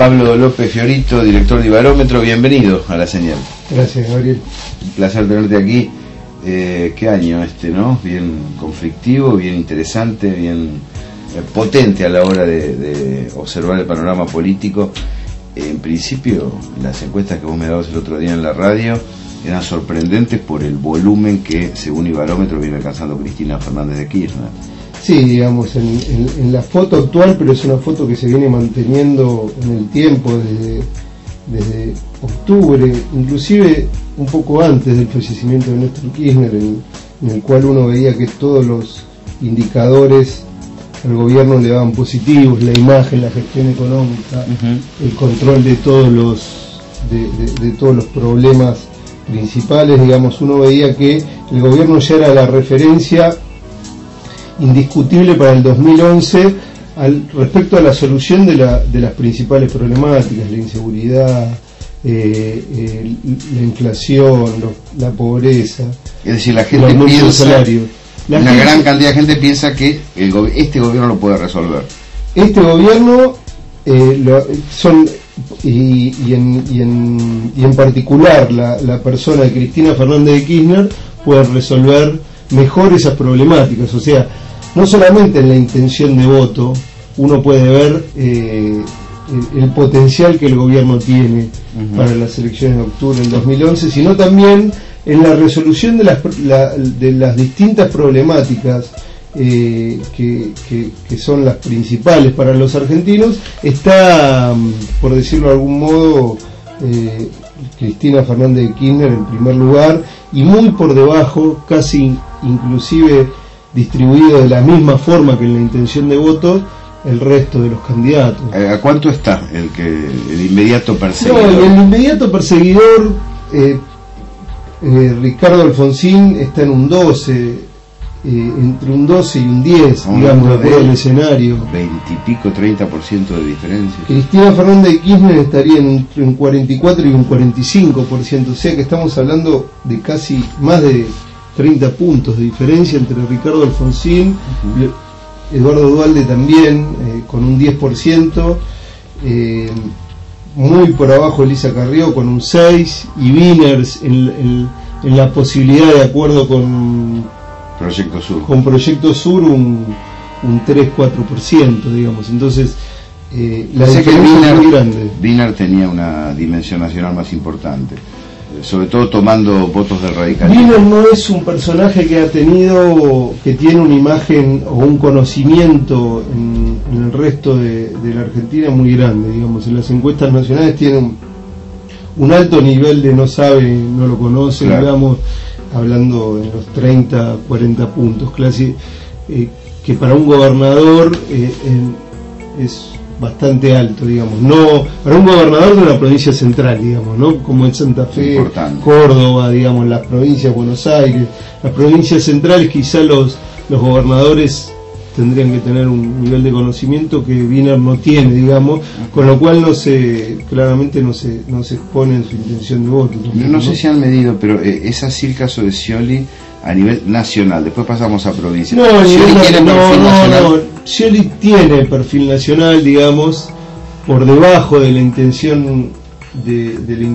Pablo López Fiorito, director de Ibarómetro, bienvenido a La Señal. Gracias, Gabriel. Un placer tenerte aquí. Qué año ¿no? Bien conflictivo, bien interesante, bien potente a la hora de observar el panorama político. En principio, las encuestas que vos me dabas el otro día en la radio eran sorprendentes por el volumen que, según Ibarómetro, viene alcanzando Cristina Fernández de Kirchner. Sí, digamos, en la foto actual, pero es una foto que se viene manteniendo en el tiempo desde octubre, inclusive un poco antes del fallecimiento de Néstor Kirchner, en el cual uno veía que todos los indicadores al gobierno le daban positivos, la imagen, la gestión económica, el control de todos los problemas principales, digamos, uno veía que el gobierno ya era la referencia indiscutible para el 2011 respecto a la solución de las principales problemáticas, la inseguridad, la inflación, la pobreza. Es decir, la gente piensa, una gran cantidad de gente piensa que este gobierno lo puede resolver. Este gobierno y en particular la persona de Cristina Fernández de Kirchner puede resolver mejor esas problemáticas. O sea, no solamente en la intención de voto uno puede ver el potencial que el gobierno tiene para las elecciones de octubre del 2011, sino también en la resolución de las distintas problemáticas que son las principales para los argentinos. Está, por decirlo de algún modo, Cristina Fernández de Kirchner en primer lugar, y muy por debajo, casi inclusive distribuido de la misma forma que en la intención de voto, el resto de los candidatos. ¿A cuánto está el inmediato perseguidor? No, el inmediato perseguidor, Ricardo Alfonsín, está en un 12, entre un 12 y un 10, digamos, de acuerdo al escenario. 20 y pico, 30% de diferencia. Cristina Fernández de Kirchner estaría entre un 44 y un 45%, o sea que estamos hablando de casi más de 30 puntos de diferencia entre Ricardo Alfonsín, Eduardo Duhalde también, con un 10%, muy por abajo Elisa Carrió con un 6%, y Wieners en la posibilidad, de acuerdo con Proyecto Sur, un 3-4%, digamos. Entonces, la diferencia es muy grande. Wiener tenía una dimensión nacional más importante, sobre todo tomando votos del radicalismo. Wiener no es un personaje que tiene una imagen o un conocimiento en el resto de la Argentina muy grande, digamos. En las encuestas nacionales tiene un alto nivel de no sabe, no lo conoce, claro. Digamos, hablando de los 30, 40 puntos, clase, que para un gobernador es bastante alto, digamos. No para un gobernador de una provincia central, digamos, ¿no? Como en Santa Fe, Córdoba, digamos, las provincias, Buenos Aires, las provincias centrales, quizá los gobernadores tendrían que tener un nivel de conocimiento que Wiener no tiene, digamos, con lo cual claramente no se expone en su intención de voto. No sé si han medido, pero es así el caso de Scioli a nivel nacional. Después pasamos a provincia. Scioli tiene perfil nacional, digamos, por debajo de la intención de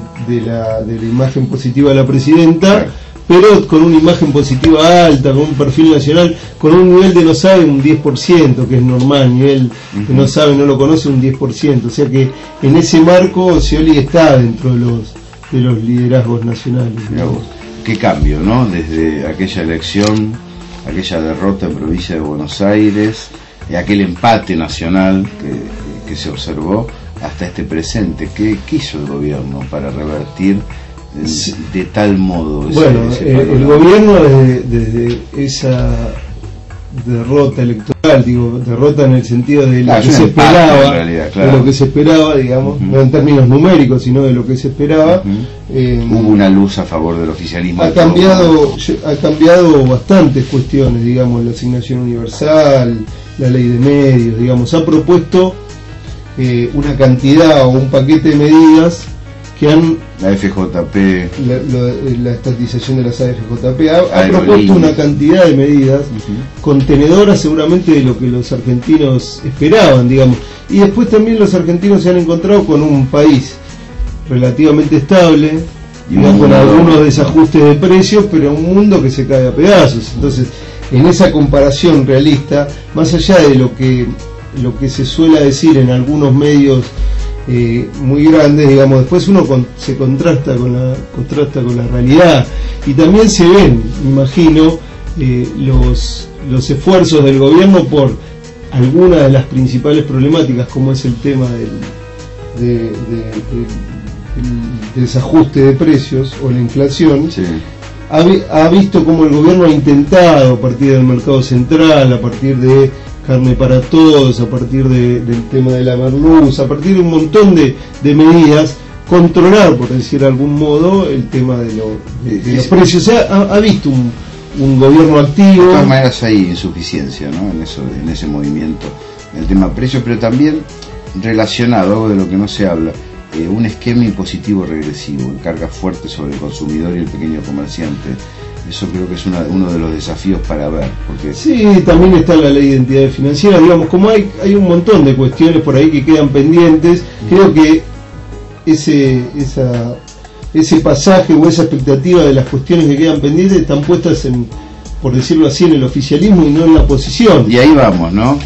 la imagen positiva de la presidenta, claro. Pero con una imagen positiva alta, con un perfil nacional, con un nivel de no sabe un 10%, que es normal, nivel que no sabe, no lo conoce, un 10%, o sea que en ese marco Scioli está dentro de los liderazgos nacionales. Qué cambio, ¿no? Desde aquella elección, aquella derrota en provincia de Buenos Aires, aquel empate nacional que se observó, hasta este presente. ¿Qué hizo el gobierno para revertir de tal modo el gobierno desde esa derrota electoral, digo, derrota en el sentido de lo que se esperaba, realidad, claro. De lo que se esperaba, digamos, no en términos numéricos, sino de lo que se esperaba. Hubo una luz a favor del oficialismo. Ha cambiado bastantes cuestiones, digamos, la asignación universal, la ley de medios, digamos, ha propuesto una cantidad o un paquete de medidas que han... La FJP, la estatización de las AFJP, ha propuesto una cantidad de medidas contenedoras seguramente de lo que los argentinos esperaban, digamos. Y después también los argentinos se han encontrado con un país relativamente estable, con algunos desajustes de precios, pero un mundo que se cae a pedazos. Entonces, en esa comparación realista, más allá de lo que se suele decir en algunos medios muy grandes, digamos, después uno se contrasta con la realidad, y también se ven, imagino, los esfuerzos del gobierno por algunas de las principales problemáticas, como es el tema del desajuste de precios o la inflación. Sí. Ha visto cómo el gobierno ha intentado, a partir del mercado central, a partir de carne para todos, a partir del tema de la merluza, a partir de un montón de medidas, controlar, por decir de algún modo, el tema de los precios. O sea, ha visto un gobierno activo. De todas maneras hay insuficiencia, ¿no?, en ese movimiento, en el tema precios, pero también relacionado, algo de lo que no se habla, un esquema impositivo regresivo, carga fuerte sobre el consumidor y el pequeño comerciante. Eso creo que es uno de los desafíos para ver, porque... Sí, también está la ley de entidades financieras, digamos, como hay un montón de cuestiones por ahí que quedan pendientes. Creo que ese pasaje o esa expectativa de las cuestiones que quedan pendientes están puestas por decirlo así, en el oficialismo y no en la oposición. Y ahí vamos, ¿no?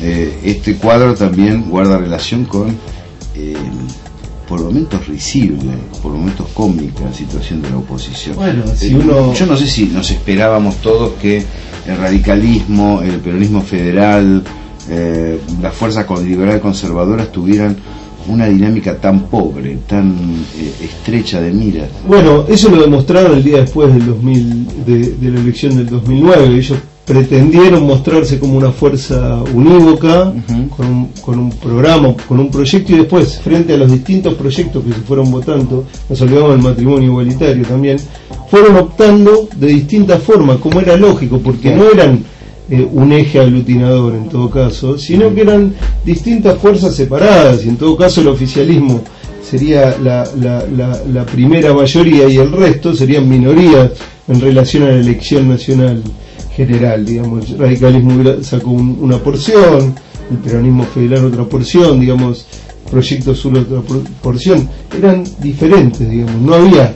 Este cuadro también guarda relación con por momentos risible, por momentos cómica la situación de la oposición. Bueno, yo no sé si nos esperábamos todos que el radicalismo, el peronismo federal, las fuerzas liberal conservadoras tuvieran una dinámica tan pobre, tan estrecha de miras. Bueno, eso lo demostraron el día después de la elección del 2009. Ellos pretendieron mostrarse como una fuerza unívoca, con un programa, con un proyecto, y después, frente a los distintos proyectos que se fueron votando, nos olvidamos del matrimonio igualitario también, fueron optando de distintas formas, como era lógico, porque no eran un eje aglutinador en todo caso, sino que eran distintas fuerzas separadas, y en todo caso el oficialismo sería la primera mayoría y el resto serían minorías en relación a la elección nacional general. Digamos, el radicalismo sacó una porción, el peronismo federal otra porción, digamos, Proyecto Sur otra porción. Eran diferentes, digamos, no había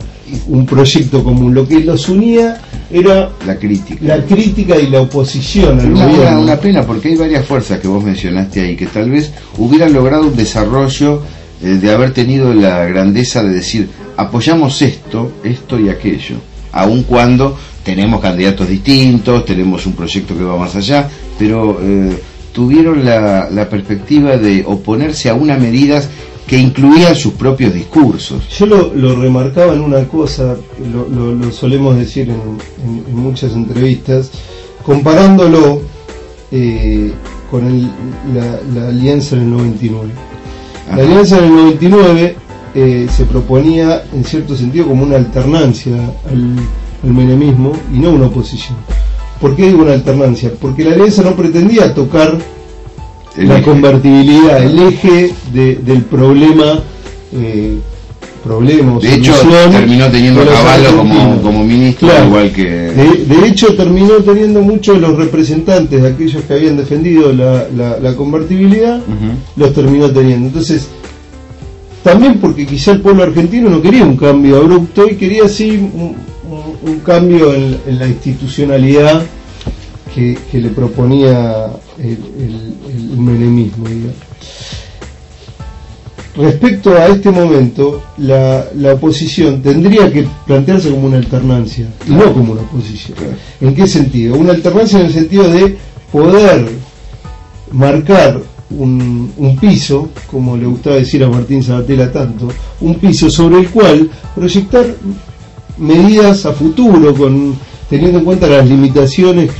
un proyecto común. Lo que los unía era la crítica y la oposición al gobierno. Una pena, porque hay varias fuerzas que vos mencionaste ahí que tal vez hubieran logrado un desarrollo de haber tenido la grandeza de decir apoyamos esto y aquello, aun cuando tenemos candidatos distintos, tenemos un proyecto que va más allá, pero tuvieron la perspectiva de oponerse a unas medidas que incluían sus propios discursos. Yo lo remarcaba en una cosa, lo solemos decir en muchas entrevistas, comparándolo con la alianza en el 99. La alianza en el 99 se proponía en cierto sentido como una alternancia al menemismo y no una oposición. ¿Por qué digo una alternancia? Porque la alianza no pretendía tocar la convertibilidad, el eje del problema, de hecho terminó teniendo Cavallo como ministro, claro, igual que... De hecho terminó teniendo muchos de los representantes de aquellos que habían defendido la convertibilidad, los terminó teniendo. Entonces, también porque quizá el pueblo argentino no quería un cambio abrupto y quería así un cambio en la institucionalidad que le proponía el menemismo, digamos. Respecto a este momento, la oposición tendría que plantearse como una alternancia y no como una oposición. ¿En qué sentido? Una alternancia en el sentido de poder marcar un piso, como le gustaba decir a Martín Sabatella tanto, un piso sobre el cual proyectar medidas a futuro, teniendo en cuenta las limitaciones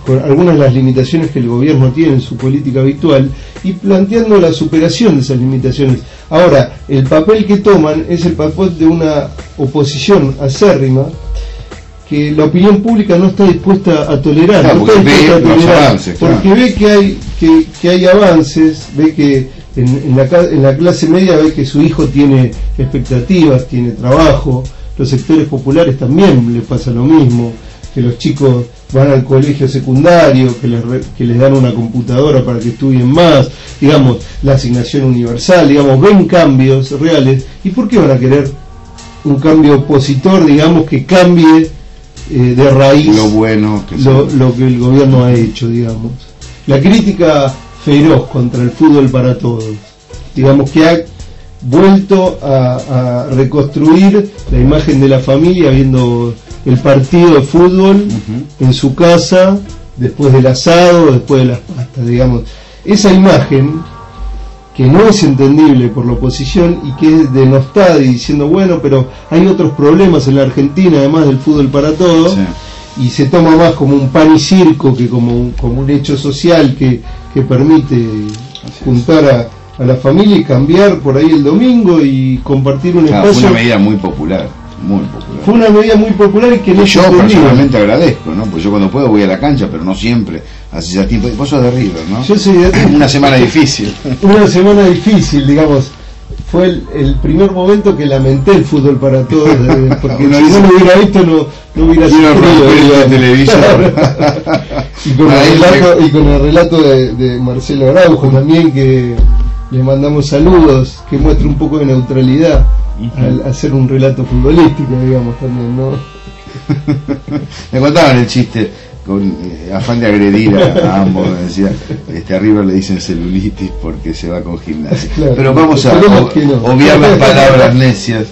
con algunas de las limitaciones que el gobierno tiene en su política habitual, y planteando la superación de esas limitaciones. Ahora, el papel que toman es el papel de una oposición acérrima que la opinión pública no está dispuesta a tolerar, porque ve ve que hay avances, ve en la clase media ve que su hijo tiene expectativas, tiene trabajo. Los sectores populares también les pasa lo mismo, que los chicos van al colegio secundario, que les dan una computadora para que estudien más, digamos, la asignación universal, digamos, ven cambios reales. ¿Y por qué van a querer un cambio opositor, digamos, que cambie de raíz lo bueno lo que el gobierno ha hecho, digamos? La crítica feroz contra el fútbol para todos, digamos, que ha vuelto a reconstruir la imagen de la familia viendo el partido de fútbol en su casa, después del asado, después de las pastas, digamos. Esa imagen que no es entendible por la oposición y que es denostada y diciendo, bueno, pero hay otros problemas en la Argentina además del fútbol para todos, y se toma más como un pan y circo que como un hecho social que permite juntar a la familia y cambiar por ahí el domingo y compartir un espacio. Fue una medida muy popular. Fue una medida muy popular y que no yo personalmente agradezco, ¿no? Pues yo cuando puedo voy a la cancha, pero no siempre. Hace ya tiempo. Vos sos de River, ¿no? Yo soy de River. Una semana difícil. Una semana difícil, digamos. Fue el primer momento que lamenté el fútbol para todos, porque si no lo hubiera visto no hubiera sido la televisión. Y con el relato de Marcelo Araujo también, que le mandamos saludos, que muestra un poco de neutralidad al hacer un relato futbolístico, digamos, también, ¿no? Me contaban el chiste con afán de agredir a ambos, me decía, a River le dicen celulitis porque se va con gimnasia. Claro, pero vamos a obviar las palabras necias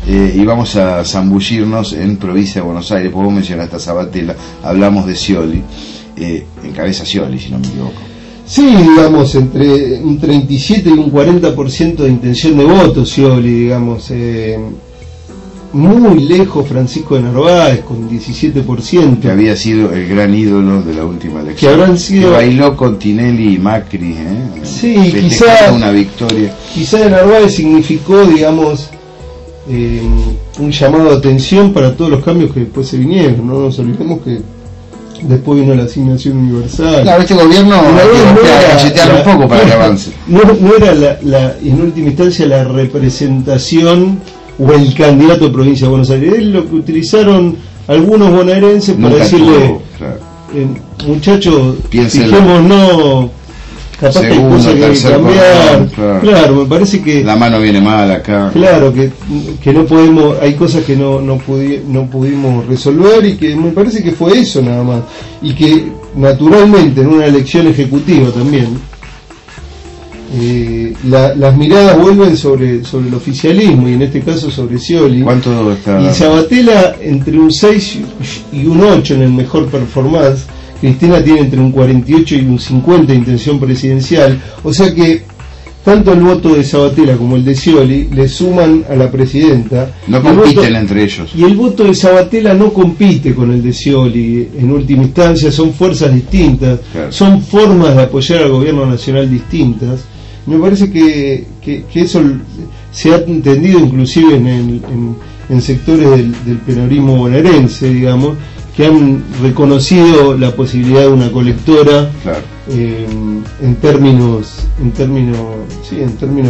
y vamos a zambullirnos en provincia de Buenos Aires, porque vos mencionaste a Sabatella, hablamos de Scioli, encabeza Scioli, si no me equivoco. Sí, digamos, entre un 37 y un 40% de intención de voto, Scioli, digamos, muy lejos Francisco de Narváez, con 17%. Que había sido el gran ídolo de la última elección. Que habrán sido... Que bailó con Tinelli y Macri, Sí, quizá una victoria. Quizá de Narváez significó, digamos, un llamado de atención para todos los cambios que después se vinieron. No nos olvidemos que después vino la asignación universal. Claro, este gobierno cachetear un poco para que avance. No era en última instancia la representación o el candidato de provincia de Buenos Aires. Es lo que utilizaron algunos bonaerenses para decirle, muchachos, fijémonos, capaz que hay cosas que hay que cambiar. Claro, me parece que la mano viene mal acá. Claro, que no podemos, hay cosas que no pudimos resolver, y que me parece que fue eso nada más. Y que naturalmente en una elección ejecutiva también las miradas vuelven sobre el oficialismo, y en este caso sobre Scioli. ¿Cuánto está? Y Sabatella entre un 6 y un 8 en el mejor performance. Cristina tiene entre un 48 y un 50 de intención presidencial. O sea que tanto el voto de Sabatella como el de Scioli le suman a la presidenta. No compiten entre ellos. Y el voto de Sabatella no compite con el de Scioli. En última instancia son fuerzas distintas, claro. Son formas de apoyar al gobierno nacional distintas. Me parece que eso se ha entendido inclusive en sectores del peronismo bonaerense, digamos, que han reconocido la posibilidad de una colectora, claro. en términos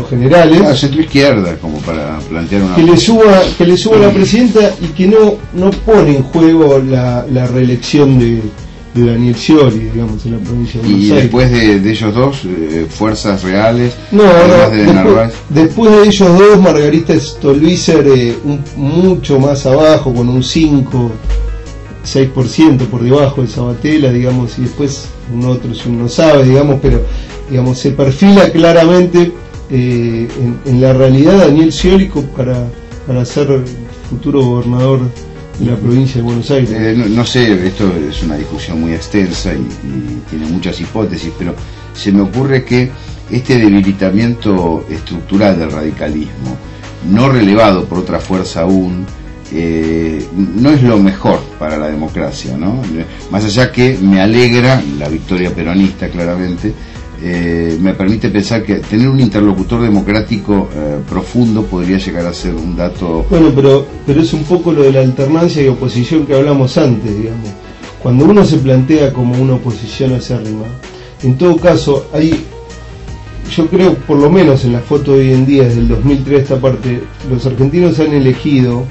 generales, claro, centro izquierda, como para plantear una que le suba a la presidenta, y que no pone en juego la reelección de Daniel Scioli, digamos, en la provincia de Buenos Aires. Y después de ellos dos, fuerzas reales, después de ellos dos, Margarita Stolbizer mucho más abajo, con un 6% por debajo de Sabatella, digamos, y después un otro, si uno sabe, digamos, pero digamos se perfila claramente en la realidad Daniel Scioli para ser futuro gobernador de la provincia de Buenos Aires. No sé, esto es una discusión muy extensa y tiene muchas hipótesis, pero se me ocurre que este debilitamiento estructural del radicalismo, no relevado por otra fuerza aún, no es lo mejor para la democracia, ¿no? Más allá que me alegra la victoria peronista, claramente, me permite pensar que tener un interlocutor democrático profundo podría llegar a ser un dato. Bueno, pero es un poco lo de la alternancia y oposición que hablamos antes, digamos. Cuando uno se plantea como una oposición acérrima, en todo caso yo creo, por lo menos en la foto de hoy en día, desde el 2003 a esta parte, los argentinos han elegido,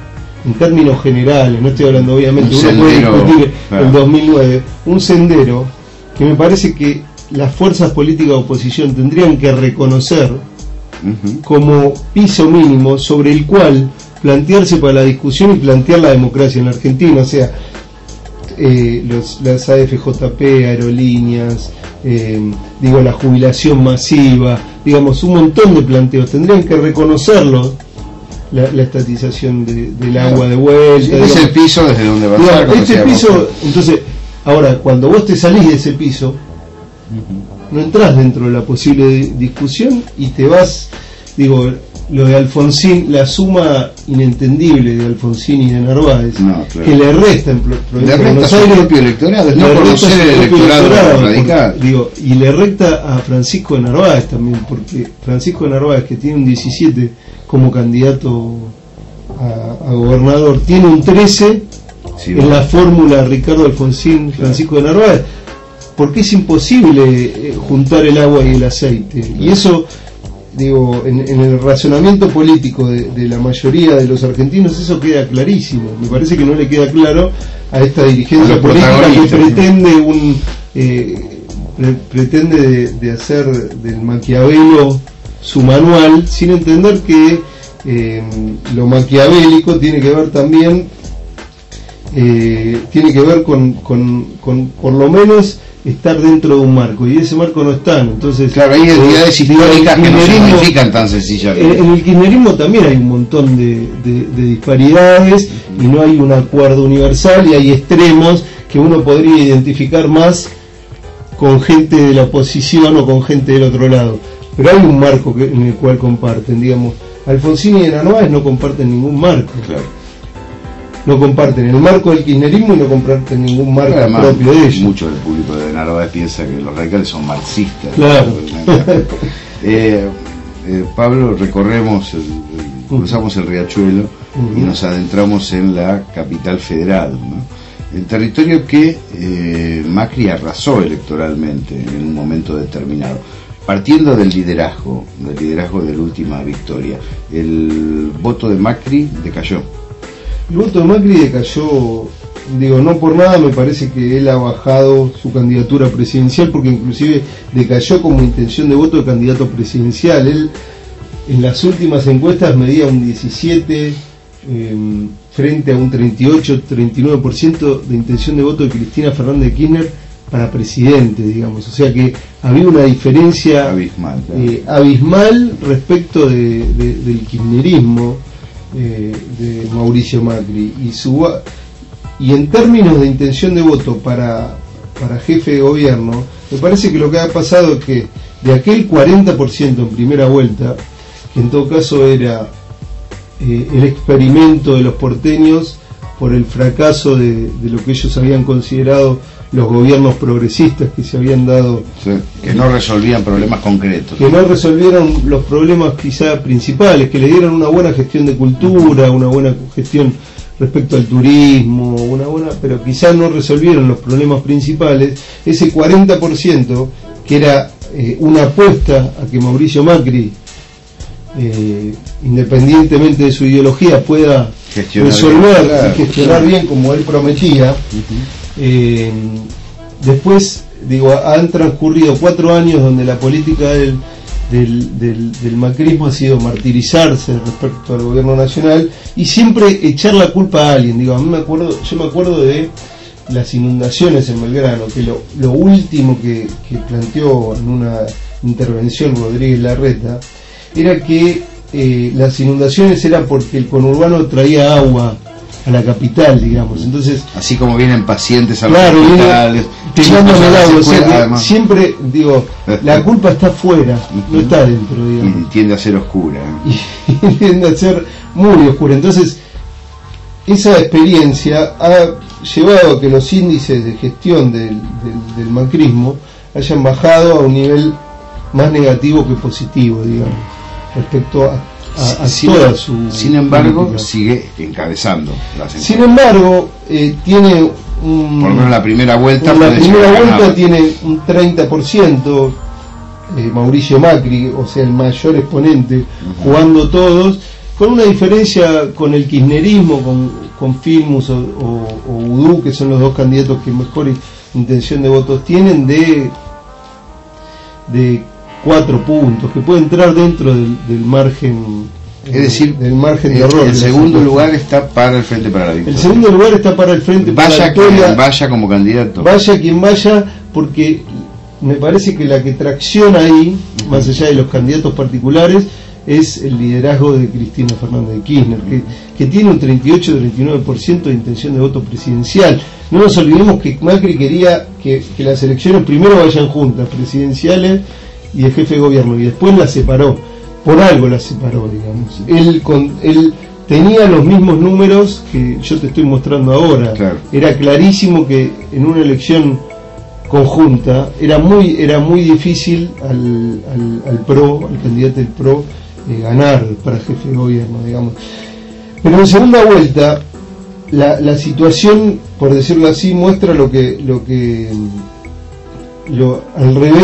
en términos generales, no estoy hablando obviamente, uno puede discutir el 2009, un sendero que me parece que las fuerzas políticas de oposición tendrían que reconocer como piso mínimo sobre el cual plantearse para la discusión y plantear la democracia en la Argentina. O sea, las AFJP, aerolíneas, la jubilación masiva, digamos, un montón de planteos, tendrían que reconocerlo, la estatización del agua de vuelta. Es el piso desde donde va a salir. Este piso, entonces, ahora, cuando vos te salís de ese piso, no entras dentro de la posible discusión y te vas, lo de Alfonsín, la suma inentendible de Alfonsín y de Narváez, que le resta en Buenos Aires el propio electorado, no conocer el electorado radical. Y le resta a Francisco de Narváez también, porque Francisco de Narváez, que tiene un 17 como candidato a gobernador, tiene un 13 en la fórmula Ricardo Alfonsín, Francisco de Narváez, porque es imposible juntar el agua y el aceite. Y eso, en el razonamiento político de la mayoría de los argentinos, eso queda clarísimo. Me parece que no le queda claro a esta dirigencia política que pretende de hacer del Maquiavelo su manual, sin entender que lo maquiavélico tiene que ver también con por lo menos estar dentro de un marco, y ese marco no están. Entonces, claro, hay entidades históricas que no se modifican tan sencillamente. En el kirchnerismo también hay un montón de disparidades, y no hay un acuerdo universal, y hay extremos que uno podría identificar más con gente de la oposición o con gente del otro lado, pero hay un marco en el cual comparten. Alfonsín y de Narváez no comparten ningún marco. Claro. No comparten el marco del kirchnerismo y no comparten ningún marco propio de ellos. Mucho del público de Narváez piensa que los radicales son marxistas. Claro. Pablo, cruzamos el riachuelo y nos adentramos en la capital federal, ¿no? El territorio que Macri arrasó electoralmente en un momento determinado, partiendo del liderazgo de la última victoria. El voto de Macri decayó. El voto de Macri decayó, no por nada me parece que él ha bajado su candidatura presidencial, porque inclusive decayó como intención de voto de candidato presidencial. Él en las últimas encuestas medía un 17 frente a un 38-39% de intención de voto de Cristina Fernández de Kirchner para presidente, digamos. O sea que había una diferencia abismal respecto del kirchnerismo de Mauricio Macri, y en términos de intención de voto para jefe de gobierno, me parece que lo que ha pasado es que de aquel 40% en primera vuelta, que en todo caso era el experimento de los porteños por el fracaso de lo que ellos habían considerado los gobiernos progresistas que se habían dado, que no resolvían problemas concretos, que no resolvieron los problemas quizá principales, que le dieron una buena gestión de cultura, una buena gestión respecto al turismo, pero quizá no resolvieron los problemas principales. Ese 40% que era una apuesta a que Mauricio Macri, independientemente de su ideología, pueda resolver y gestionar bien como él prometía. Después, han transcurrido 4 años donde la política del macrismo ha sido martirizarse respecto al gobierno nacional y siempre echar la culpa a alguien. Yo me acuerdo de las inundaciones en Belgrano, que lo último que planteó en una intervención Rodríguez Larreta era que las inundaciones eran porque el conurbano traía agua a la capital, digamos. Entonces, así como vienen pacientes a los hospitales, tirándome el agua, o sea que siempre la culpa está afuera, no está dentro, digamos. Y tiende a ser oscura. Y tiende a ser muy oscura. Entonces, esa experiencia ha llevado a que los índices de gestión del macrismo hayan bajado a un nivel más negativo que positivo, digamos, respecto a toda su... Sin embargo, política. Sigue encabezando las encuestas. Sin embargo, tiene por lo menos la primera vuelta. La primera vuelta tiene un 30%, Mauricio Macri, o sea, el mayor exponente, jugando todos, con una diferencia con el kirchnerismo, con Filmus o Udú, que son los dos candidatos que mejor intención de votos tienen, de 4 puntos, que puede entrar dentro del margen, es decir, del margen de error. El segundo lugar está para el Frente para la Victoria. El segundo lugar está para el Frente para la Victoria. Vaya quien vaya como candidato. Vaya quien vaya, porque me parece que la que tracciona ahí, más allá de los candidatos particulares, es el liderazgo de Cristina Fernández de Kirchner, que tiene un 38-39% de intención de voto presidencial. No nos olvidemos que Macri quería que las elecciones primero vayan juntas, presidenciales y de jefe de gobierno, y después las separó. Por algo las separó, digamos. Él tenía los mismos números que yo te estoy mostrando ahora. Claro. Era clarísimo que en una elección conjunta era muy difícil al PRO, al candidato del PRO, ganar para jefe de gobierno, digamos. Pero en segunda vuelta la situación, por decirlo así, muestra al revés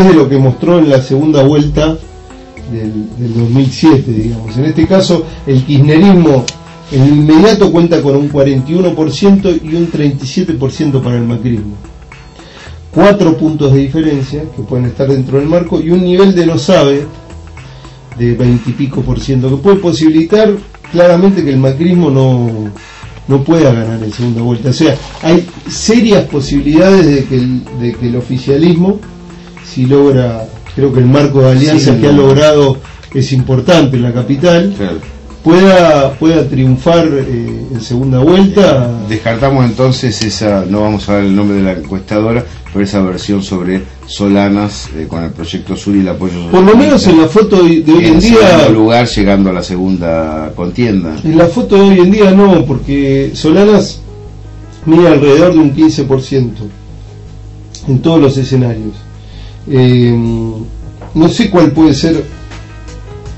de lo que mostró en la segunda vuelta del 2007, digamos. En este caso el kirchnerismo en el inmediato cuenta con un 41% y un 37% para el macrismo. 4 puntos de diferencia que pueden estar dentro del marco y un nivel de no sabe de 20 y pico %, que puede posibilitar claramente que el macrismo no pueda ganar en segunda vuelta. O sea, hay serias posibilidades de que el oficialismo, si logra, creo que el marco de alianza que ha logrado es importante en la capital, claro, pueda triunfar en segunda vuelta. Descartamos entonces esa, no vamos a dar el nombre de la encuestadora, pero esa versión sobre Solanas con el proyecto Sur y el apoyo social. Por lo menos en la foto de hoy en día, lugar llegando a la segunda contienda. En la foto de hoy en día no, porque Solanas mide alrededor de un 15% en todos los escenarios. No sé cuál puede ser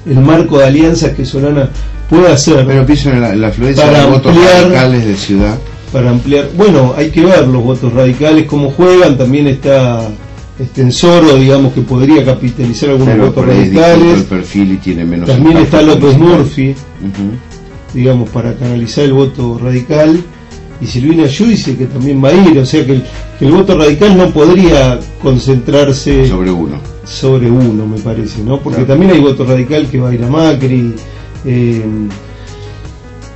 el marco de alianzas que Solana pueda hacer, pero pienso en la afluencia de votos radicales de ciudad. Para ampliar, bueno, hay que ver los votos radicales cómo juegan. También está Ensoro, digamos, que podría capitalizar algunos votos radicales. El perfil y tiene menos. También está López Murphy, digamos, para canalizar el voto radical, y Silvina Giudice, que también va a ir. O sea que el voto radical no podría concentrarse sobre uno, me parece, ¿no? Porque claro, también hay voto radical que va a ir a Macri.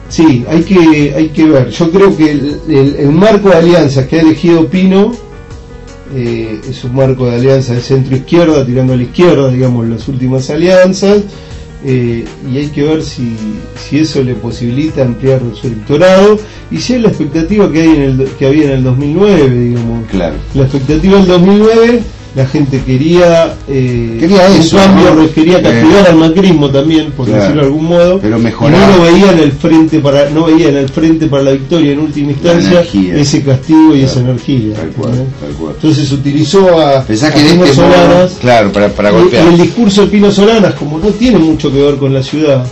Sí, hay que ver. Yo creo que el marco de alianzas que ha elegido Pino es un marco de alianza de centro-izquierda, tirando a la izquierda, digamos, las últimas alianzas, y hay que ver si eso le posibilita ampliar su electorado, y si es la expectativa que había en el 2009, digamos. Claro. La expectativa del 2009, la gente quería eso, cambio, ¿no? Quería castigar al macrismo también, por decirlo de algún modo, pero mejorar. Y no veía en el frente para la victoria en última instancia ese castigo y esa energía. Tal cual. Entonces utilizó a Pino Solanas, claro, para golpear. Y el discurso de Pino Solanas, como no tiene mucho que ver con la ciudad,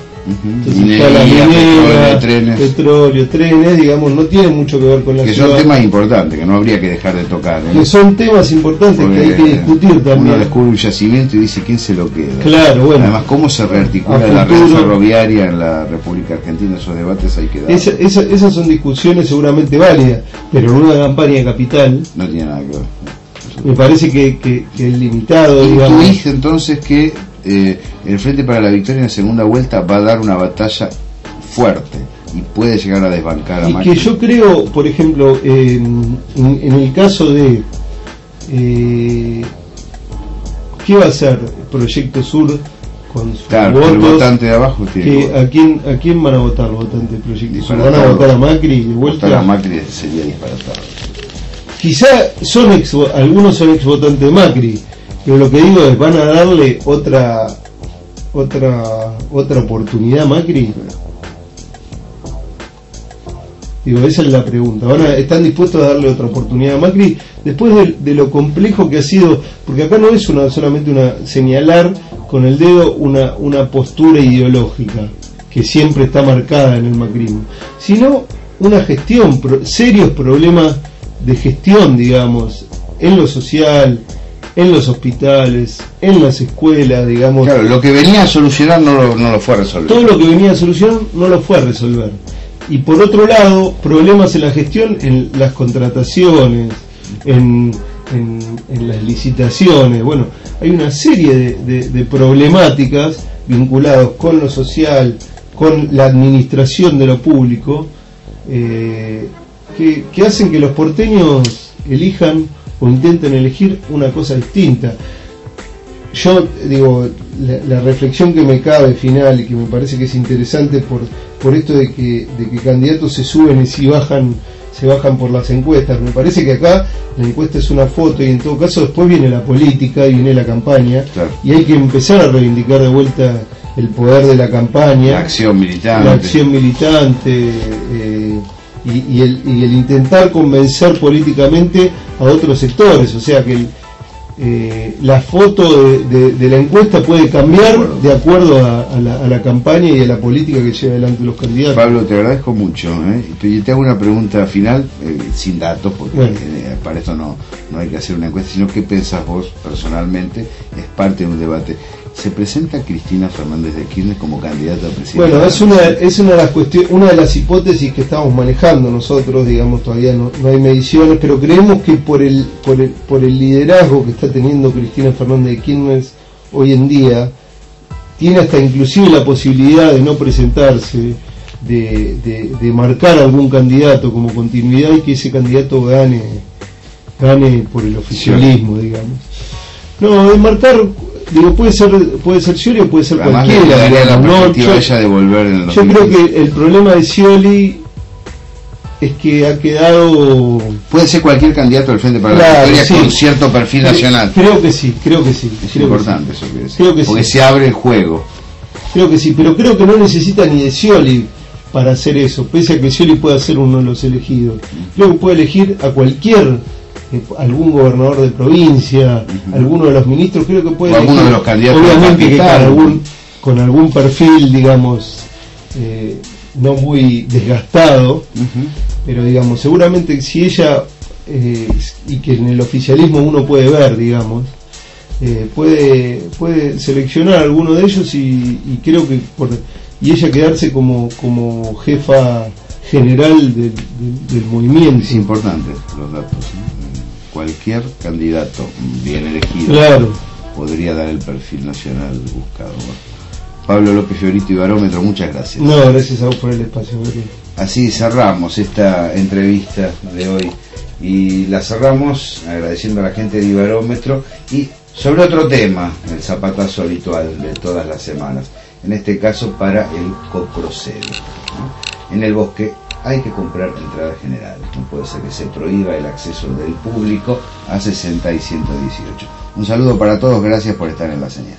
petróleo, trenes, digamos, no tiene mucho que ver con la ciudad. Que son temas importantes, que no habría que dejar de tocar, ¿eh? Que son temas importantes que hay que discutir también. Uno descubre un yacimiento y dice, ¿quién se lo queda? Claro, bueno. Además, ¿cómo se rearticula la red ferroviaria en la República Argentina? Esos debates hay que dar. Esas son discusiones seguramente válidas, pero en una campaña de capital no tiene nada que ver. Me parece que es limitado. Intuís entonces que el Frente para la Victoria en la segunda vuelta va a dar una batalla fuerte y puede llegar a desbancar a Macri. Y que yo creo, por ejemplo, en el caso de ¿qué va a hacer Proyecto Sur con sus votos? El votante de abajo tiene ¿a quién van a votar los votantes de Proyecto Sur? ¿Van a votar a Macri de vuelta? Votar a Macri sería disparatado. Quizá algunos son ex votantes de Macri, pero lo que digo es, ¿van a darle otra oportunidad a Macri? Digo, esa es la pregunta. ¿Están dispuestos a darle otra oportunidad a Macri después de lo complejo que ha sido? Porque acá no es solamente señalar con el dedo una postura ideológica que siempre está marcada en el macrismo, sino una gestión, serios problemas de gestión, digamos, en lo social, en los hospitales, en las escuelas, digamos. Claro, lo que venía a solucionar no lo fue a resolver. Todo lo que venía a solucionar no lo fue a resolver. Y por otro lado, problemas en la gestión, en las contrataciones, en las licitaciones. Bueno, hay una serie de problemáticas vinculadas con lo social, con la administración de lo público, que hacen que los porteños elijan o intenten elegir una cosa distinta. Yo digo, la reflexión que me cabe final y que me parece que es interesante por esto de que candidatos se suben y se bajan por las encuestas. Me parece que acá la encuesta es una foto y en todo caso después viene la política y viene la campaña, claro. Y hay que empezar a reivindicar de vuelta el poder de la campaña, la acción militante, y el intentar convencer políticamente a otros sectores. O sea que la foto de la encuesta puede cambiar de acuerdo a la campaña y a la política que lleva adelante los candidatos. Pablo, te agradezco mucho, y te hago una pregunta final, sin datos, porque bueno, para esto no hay que hacer una encuesta, sino qué pensás vos personalmente. Es parte de un debate. ¿Se presenta Cristina Fernández de Kirchner como candidata a presidente? Bueno, es una de las cuestiones, una de las hipótesis que estamos manejando nosotros, digamos, todavía no hay mediciones, pero creemos que por el liderazgo que está teniendo Cristina Fernández de Kirchner hoy en día, tiene hasta inclusive la posibilidad de no presentarse, de marcar algún candidato como continuidad y que ese candidato gane por el oficialismo, digamos. No, de marcar, digo, puede ser Scioli o puede ser además cualquiera. Yo creo que el problema de Scioli es que ha quedado... Puede ser cualquier candidato del Frente para la Victoria, sí, con cierto perfil nacional. Creo que sí. Es importante eso que decir, porque se abre el juego. Creo que sí, pero creo que no necesita ni de Scioli para hacer eso, pese a que Scioli pueda ser uno de los elegidos. Creo que puede elegir a algún gobernador de provincia, alguno de los ministros, creo que puede elegir, alguno de los candidatos, obviamente que con algún perfil, digamos, no muy desgastado, pero digamos, seguramente si ella, y que en el oficialismo uno puede ver, digamos, puede seleccionar a alguno de ellos y creo que y ella quedarse como jefa general del movimiento. Es importante los datos, cualquier candidato bien elegido, claro, podría dar el perfil nacional buscado. Pablo López Fiorito y Barómetro, muchas gracias. No, gracias a vos por el espacio. Así cerramos esta entrevista de hoy y la cerramos agradeciendo a la gente de Barómetro y sobre otro tema, el zapatazo habitual de todas las semanas, en este caso para el coprocedo, ¿no? En el bosque hay que comprar entrada general, no puede ser que se prohíba el acceso del público a 60 y 118. Un saludo para todos, gracias por estar en la señal.